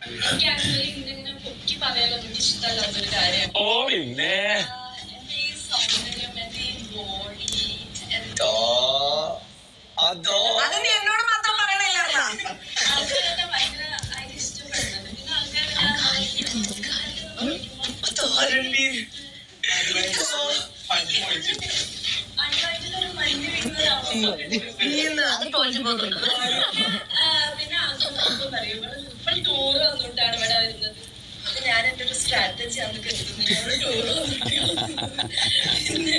എനിക്ക് ആക്ച്വലി ഇങ്ങനെ പൊക്കി പറയാനൊന്നും ഇഷ്ടമല്ലാത്തൊരു കാര്യമാണ്. ഓ പിന്നെ എന്റെ ഈ സൗന്ദര്യം, എന്റെ ഈ ബോഡി, എന്നോട് മാത്രം പറയണില്ല. ആൾക്കാരൊക്കെ ഭയങ്കര അതിന് ഇഷ്ടപ്പെടുന്നുണ്ട്. പിന്നെ അൺവൈറ്റിലൊരു മഞ്ഞ് വീഴുന്നതാണോ? പിന്നെ ആൾക്കാർ പറയും ഇപ്പോൾ ടൂർ വന്നിട്ടാണ് ഇവിടെ വരുന്നത്. അത് ഞാൻ എന്റെ ഒരു സ്ട്രാറ്റജി ആണ് കരുതുന്നത്. ടൂർ പിന്നെ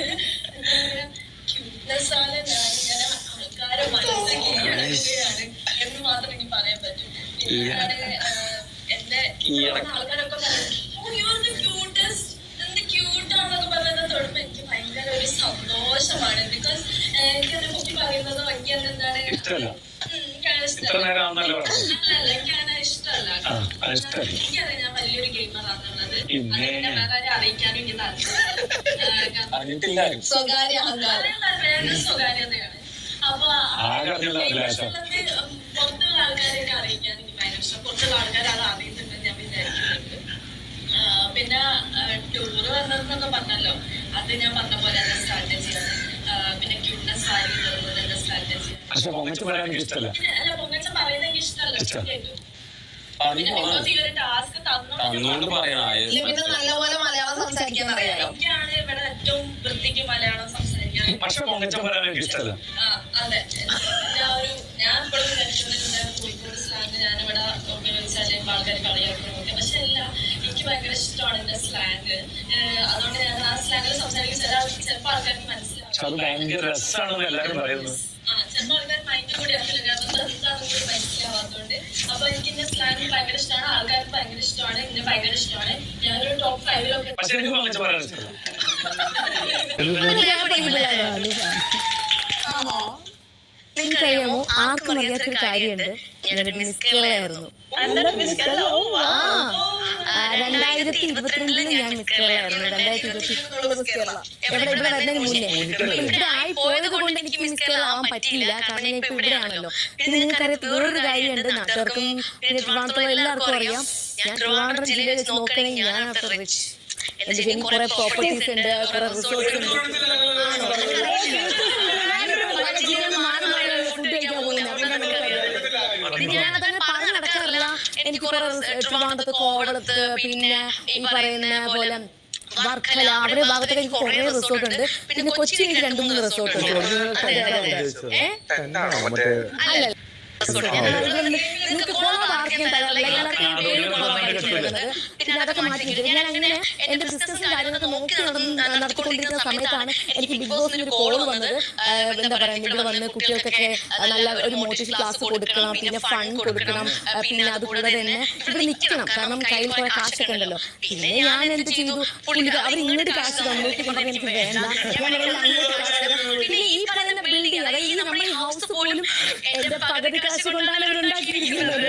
ക്യൂട്ട്നെസ് ആണ് ഞാൻ ഇങ്ങനെ ആൾക്കാരെ മനസ്സിൽ കീഴടക്കുകയാണ് എന്ന് മാത്രം എനിക്ക് പറയാൻ പറ്റും. പിന്നെയാണ് എന്റെ ആൾക്കാരൊക്കെ പറയും ക്യൂട്ടസ്റ്റ്, എന്ത് ക്യൂട്ടാണെന്നൊക്കെ പറഞ്ഞത് തൊടുമ്പോ എനിക്ക് ഭയങ്കര ഒരു സന്തോഷമാണ്. ബിക്കോസ് എനിക്കത് കുട്ടി പറയുന്നത് ഭയങ്കര എന്താണ് എനിക്കങ്ങനെ ഇഷ്ടമല്ല. എനിക്കറിയാം ഞാൻ വലിയൊരു ഗെയിമർ ആണെന്നുള്ളത്. അതിനെ വേറെ അറിയിക്കാനും എനിക്ക് താല്പര്യം. സ്വകാര്യതയാണ്. അപ്പൊ പുറത്തുള്ള ആൾക്കാരെയൊക്കെ അറിയിക്കാൻ എനിക്ക് ഭയങ്കര ഇഷ്ടം. പുറത്തുള്ള ആൾക്കാർ അത് അറിയുന്നുണ്ടെന്ന് ഞാൻ വിചാരിക്കുന്നുണ്ട്. പിന്നെ ടൂറ് വന്നതെന്നൊക്കെ പറഞ്ഞല്ലോ, അത് ഞാൻ പറഞ്ഞ പോലെ എന്റെ സ്ട്രാറ്റജിയാണ്. പിന്നെ ക്യൂട്ട്നെസ് വാരി തരുന്നത് എന്റെ സ്ട്രാറ്റജിയാണ്. അല്ല, പൊങ്ങച്ച പറയുന്നത് എനിക്ക് ഇഷ്ടമല്ല. പിന്നെ ബിക്കോസ് ഈ ഒരു ടാസ്ക് തന്നോണ്ട് നല്ലപോലെ മലയാളം സംസാരിക്കാൻ അറിയാലോ. എനിക്കാണ് ഇവിടെ ഏറ്റവും വൃത്തിക്ക് മലയാളം സംസാരിക്കാൻ. അതെ, ഞാൻ എപ്പോഴും വിചാരിച്ചിട്ടുണ്ട് കോഴിക്കോട് സ്ലാങ് ഞാനിവിടെ ഉപയോഗിച്ചാൽ ആൾക്കാർ കളിയാക്കണമൊക്കെ. പക്ഷെ അല്ല, എനിക്ക് ഭയങ്കര ഇഷ്ടമാണ് എന്റെ സ്ലാങ്. അതുകൊണ്ട് ഞാൻ ആ സ്ലാങ്ങിൽ സംസാരിക്കുന്ന ചിലപ്പോൾ ആൾക്കാർക്ക് മനസ്സിലാവും. ചിലപ്പോൾ ആൾക്കാർ മൈൻഡ് കൂടി ആക്കില്ല. കാരണം എന്താണെന്ന് മനസ്സിലാവാത്തതുകൊണ്ട്. അപ്പൊ എനിക്ക് എന്റെ സ്ലാങ് ഭയങ്കര ഇഷ്ടമാണ്, ആൾക്കാർക്ക് ഭയങ്കര ഇഷ്ടമാണ്, എന്നെ ഭയങ്കര ഇഷ്ടമാണ്. ഞാനൊരു ടോപ്പ് 5-ലൊക്കെ എനിക്കറിയാമോ, ആർക്കും അറിയാത്തൊരു കാര്യമുണ്ട്. ഞാനൊരു മിസ് കേരളയായിരുന്നു. 2022 ഞാൻ മിസ് കേരളയായിരുന്നു. 2022 മിസ് കേരള ഇവിടെ വരുന്നതിന് മുന്നേ. ഇവിടെ ആയി പോയത് കൊണ്ട് എനിക്ക് മിസ് കേരള ആവാൻ പറ്റിയില്ല. കാരണം ഞാൻ ഇപ്പൊ ഇവിടെയാണല്ലോ. പിന്നെ നിങ്ങൾക്കറിയാത്ത വേറൊരു കാര്യമുണ്ട്. നാട്ടുകാർക്കും പിന്നെ ട്രിവാൻഡ്രത്തുള്ള എല്ലാവർക്കും അറിയാം. ഞാൻ ട്രിവാൻഡ്രം ജില്ലയിൽ വെച്ച് നോക്കുകയാണെങ്കിൽ ഞാനവിടെ റിച്ച്. എന്റെ പേരിൽ കുറെ പ്രോപ്പർട്ടീസ് ഉണ്ട്, കുറെ റിസോർട്ട്സ് ഉണ്ട്. ഞാനതങ്ങനെ പറഞ്ഞു നടക്കാറില്ല. എനിക്ക് കുറെ ട്രിവാൻഡ്രത്ത്, കോവളത്ത്, പിന്നെ ഈ പറയുന്ന പോലെ വർക്കല, അവരുടെ ഭാഗത്തൊക്കെ എനിക്ക് കുറെ റിസോർട്ട് ഉണ്ട്. പിന്നെ കൊച്ചിയിൽ എനിക്ക് 2-3 റിസോർട്ട് ഉണ്ട്. അല്ലല്ല, നിങ്ങൾക്ക് കൊളാബ് ആർക്കും പിന്നെ അതൊക്കെ മാറ്റിയിട്ട് ഞാൻ അങ്ങനെ എന്റെ ബിസിനസ്സും കാര്യങ്ങളൊക്കെ നോക്കി നടത്തിക്കൊണ്ടിരിക്കുന്ന സമയത്താണ് എനിക്ക് ബിഗ് ബോസിന് ഒരു കോൾ വന്നത്. എന്താ പറയുക, ഇവിടെ വന്ന് കുട്ടികൾക്കൊക്കെ നല്ല ഒരു മോട്ടിവേഷൻ ക്ലാസ് കൊടുക്കണം, പിന്നെ ഫണ്ട് കൊടുക്കണം, പിന്നെ അതുകൂടാതെ തന്നെ ഇവിടെ നിൽക്കണം. കാരണം കയ്യിൽ കുറെ കാശൊക്കെ ഉണ്ടല്ലോ. പിന്നെ ഞാൻ എന്ത് ചെയ്തു, അവർ ഇങ്ങോട്ട് കാശ് തന്നു. എനിക്ക് വേണ്ട, ഞാൻ അങ്ങോട്ട് കാശ് തരാം. പിന്നെ ഈ പറയുന്ന ബിൽഡിംഗ്, അതായത് നമ്മുടെ ഹൗസ് പോലും എന്റെ പകുതി കാശ് കൊണ്ടാണ് ഇവരുണ്ടാക്കിയിരിക്കുന്നത്.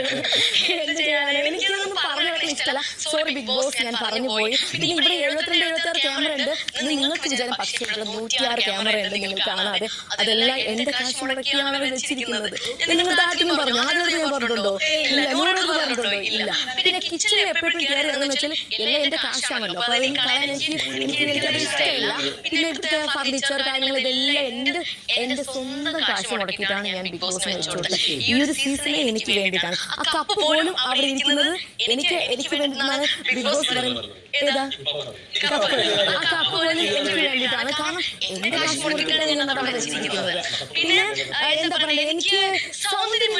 എന്ത് ചെയ്യാനാണ്, എനിക്കൊന്നും പറഞ്ഞു വെക്കാൻ ഇഷ്ടമല്ല. സോറി ബിഗ് ബോസ്, ഞാൻ പറഞ്ഞു പോയി. പിന്നെ ഇവിടെ 72-76 ക്യാമറ ഉണ്ട്. നിങ്ങൾക്ക് വിചാരം, പക്ഷേ ഇവിടെ 106 ക്യാമറ ഉണ്ട് നിങ്ങൾ കാണാതെ. അതെല്ലാം എന്റെ കാശ് മുടക്കിയാണ് വെച്ചിരിക്കുന്നത്. നിങ്ങൾ ആദ്യം പറഞ്ഞു, ആദ്യം ഞാൻ പറഞ്ഞിട്ടുണ്ടോ? ഇല്ല. 100 പറഞ്ഞിട്ടുണ്ടോ? ഇല്ല. പിന്നെ കിച്ചണിൽ എപ്പോഴും കയറി ഇറങ്ങുന്ന വെച്ചാൽ എല്ലാം എന്റെ കാശാണല്ലോ. അപ്പൊ അതിന് കളയാൻ എനിക്കത് ഇഷ്ടമില്ല. പിന്നെ ഇവിടുത്തെ ഫർണിച്ചർ കാര്യങ്ങൾ ഇതെല്ലാം എന്റെ സ്വന്തം കാശ് മുടക്കിയിട്ടാണ് ഞാൻ ബിഗ് ബോസിനെ വെച്ചുകൊടുത്തത്. ഈ ഒരു സീസണെ എനിക്ക് വേണ്ടിയിട്ടാണ്. ആ കപ്പ് പോലും അവിടെ ഇരിക്കുന്നത് എനിക്ക് വേണ്ടിയിട്ടാണ്. ബിഗ് ബോസ് പറയുന്നത് ഏതാ കപ്പ്? ആ കപ്പ് പോലും എനിക്ക് വേണ്ടിയിട്ടാണ്. കാരണം എന്റെ കാശ് മുടക്കിയിട്ടാണ് ഞാൻ അവിടെ വെച്ചിരിക്കുന്നത്. പിന്നെ എന്താ പറയുക, എനിക്ക് സൗന്ദര്യം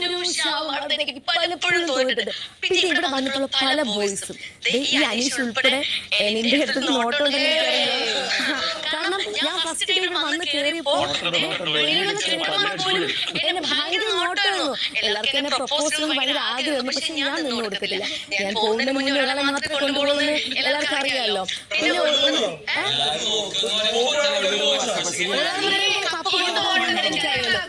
പലപ്പോഴും തോന്നിട്ടുണ്ട്. പിന്നെ ഇവിടെ വന്നിട്ടുള്ള പല ബോയ്സും, ഈ അനീഷ് ഉൾപ്പെടെ നിന്റെ അടുത്ത് നോട്ടം ഉണ്ടെന്ന് എനിക്കറിയാം. കാരണം ഞാൻ ഫസ്റ്റ് ഇവിടെ വന്ന് കയറിയപ്പോൾ പോലും എന്നെ ഭയങ്കര നോട്ടമായിരുന്നു. എല്ലാവർക്കും എന്നെ പ്രപ്പോസ് ചെയ്യുന്നത് ഭയങ്കര ആഗ്രഹമായിരുന്നു. പക്ഷെ ഞാൻ നിന്ന് കൊടുത്തിട്ടില്ല. ഞാൻ പോകുന്നതിന് മുന്നേ ഒരാളെ മാത്രമേ കൊണ്ടുപോകുന്നത് എല്ലാവർക്കും അറിയാമല്ലോ. പിന്നെ കപ്പ് കൊണ്ടുപോകണമെന്ന് എനിക്കറിയാമല്ലോ.